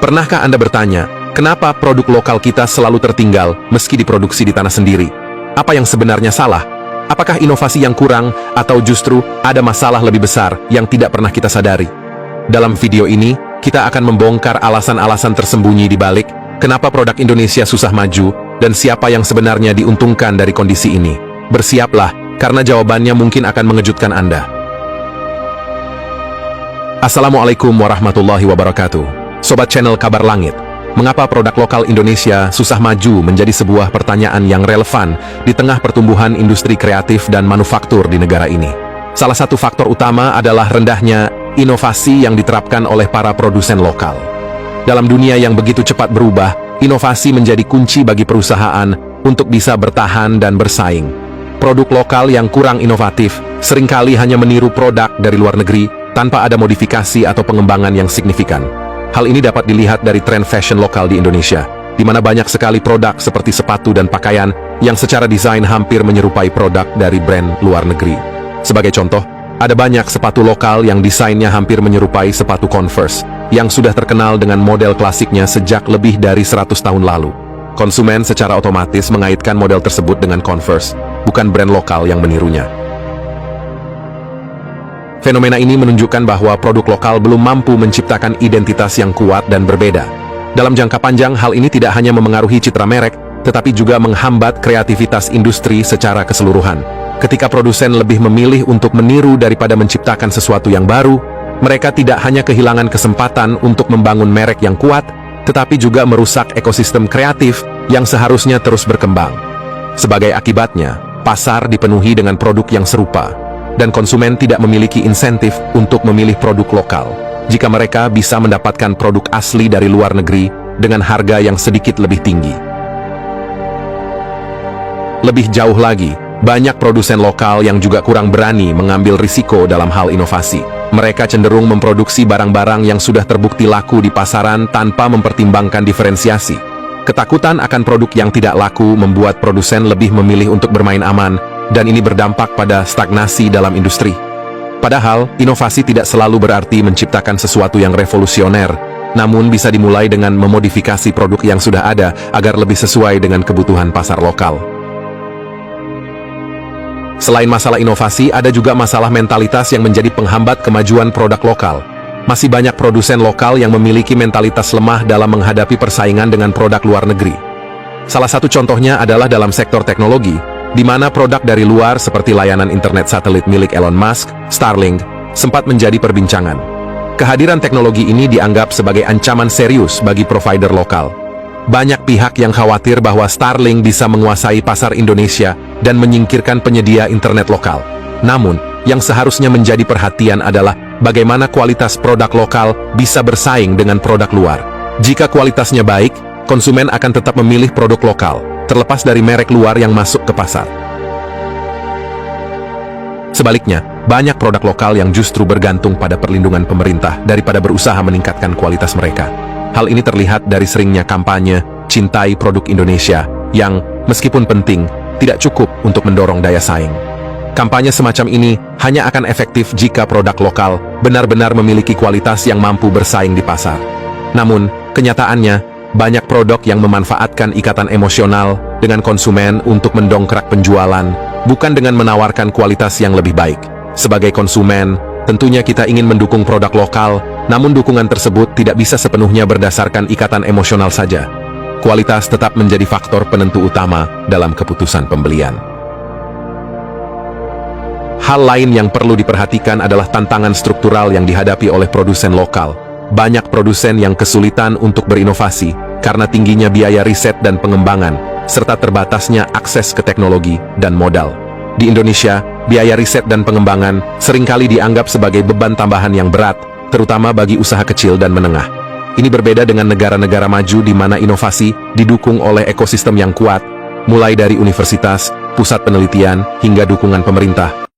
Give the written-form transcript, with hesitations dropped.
Pernahkah Anda bertanya, kenapa produk lokal kita selalu tertinggal meski diproduksi di tanah sendiri? Apa yang sebenarnya salah? Apakah inovasi yang kurang atau justru ada masalah lebih besar yang tidak pernah kita sadari? Dalam video ini, kita akan membongkar alasan-alasan tersembunyi di balik kenapa produk Indonesia susah maju dan siapa yang sebenarnya diuntungkan dari kondisi ini. Bersiaplah, karena jawabannya mungkin akan mengejutkan Anda. Assalamualaikum warahmatullahi wabarakatuh. Sobat channel Kabar Langit, mengapa produk lokal Indonesia susah maju menjadi sebuah pertanyaan yang relevan di tengah pertumbuhan industri kreatif dan manufaktur di negara ini? Salah satu faktor utama adalah rendahnya inovasi yang diterapkan oleh para produsen lokal. Dalam dunia yang begitu cepat berubah, inovasi menjadi kunci bagi perusahaan untuk bisa bertahan dan bersaing. Produk lokal yang kurang inovatif seringkali hanya meniru produk dari luar negeri tanpa ada modifikasi atau pengembangan yang signifikan. Hal ini dapat dilihat dari tren fashion lokal di Indonesia, di mana banyak sekali produk seperti sepatu dan pakaian yang secara desain hampir menyerupai produk dari brand luar negeri. Sebagai contoh, ada banyak sepatu lokal yang desainnya hampir menyerupai sepatu Converse, yang sudah terkenal dengan model klasiknya sejak lebih dari 100 tahun lalu. Konsumen secara otomatis mengaitkan model tersebut dengan Converse, bukan brand lokal yang menirunya. Fenomena ini menunjukkan bahwa produk lokal belum mampu menciptakan identitas yang kuat dan berbeda. Dalam jangka panjang, hal ini tidak hanya memengaruhi citra merek, tetapi juga menghambat kreativitas industri secara keseluruhan. Ketika produsen lebih memilih untuk meniru daripada menciptakan sesuatu yang baru, mereka tidak hanya kehilangan kesempatan untuk membangun merek yang kuat, tetapi juga merusak ekosistem kreatif yang seharusnya terus berkembang. Sebagai akibatnya, pasar dipenuhi dengan produk yang serupa, dan konsumen tidak memiliki insentif untuk memilih produk lokal jika mereka bisa mendapatkan produk asli dari luar negeri dengan harga yang sedikit lebih tinggi. Lebih jauh lagi, banyak produsen lokal yang juga kurang berani mengambil risiko dalam hal inovasi. Mereka cenderung memproduksi barang-barang yang sudah terbukti laku di pasaran tanpa mempertimbangkan diferensiasi. Ketakutan akan produk yang tidak laku membuat produsen lebih memilih untuk bermain aman, dan ini berdampak pada stagnasi dalam industri. Padahal, inovasi tidak selalu berarti menciptakan sesuatu yang revolusioner, namun bisa dimulai dengan memodifikasi produk yang sudah ada agar lebih sesuai dengan kebutuhan pasar lokal. Selain masalah inovasi, ada juga masalah mentalitas yang menjadi penghambat kemajuan produk lokal. Masih banyak produsen lokal yang memiliki mentalitas lemah dalam menghadapi persaingan dengan produk luar negeri. Salah satu contohnya adalah dalam sektor teknologi, di mana produk dari luar seperti layanan internet satelit milik Elon Musk, Starlink, sempat menjadi perbincangan. Kehadiran teknologi ini dianggap sebagai ancaman serius bagi provider lokal. Banyak pihak yang khawatir bahwa Starlink bisa menguasai pasar Indonesia dan menyingkirkan penyedia internet lokal. Namun, yang seharusnya menjadi perhatian adalah bagaimana kualitas produk lokal bisa bersaing dengan produk luar. Jika kualitasnya baik, konsumen akan tetap memilih produk lokal, terlepas dari merek luar yang masuk ke pasar. Sebaliknya, banyak produk lokal yang justru bergantung pada perlindungan pemerintah daripada berusaha meningkatkan kualitas mereka. Hal ini terlihat dari seringnya kampanye "Cintai Produk Indonesia" yang, meskipun penting, tidak cukup untuk mendorong daya saing. Kampanye semacam ini hanya akan efektif jika produk lokal benar-benar memiliki kualitas yang mampu bersaing di pasar. Namun, kenyataannya, banyak produk yang memanfaatkan ikatan emosional dengan konsumen untuk mendongkrak penjualan, bukan dengan menawarkan kualitas yang lebih baik. Sebagai konsumen, tentunya kita ingin mendukung produk lokal, namun dukungan tersebut tidak bisa sepenuhnya berdasarkan ikatan emosional saja. Kualitas tetap menjadi faktor penentu utama dalam keputusan pembelian. Hal lain yang perlu diperhatikan adalah tantangan struktural yang dihadapi oleh produsen lokal. Banyak produsen yang kesulitan untuk berinovasi karena tingginya biaya riset dan pengembangan, serta terbatasnya akses ke teknologi dan modal. Di Indonesia, biaya riset dan pengembangan seringkali dianggap sebagai beban tambahan yang berat, terutama bagi usaha kecil dan menengah. Ini berbeda dengan negara-negara maju di mana inovasi didukung oleh ekosistem yang kuat, mulai dari universitas, pusat penelitian, hingga dukungan pemerintah.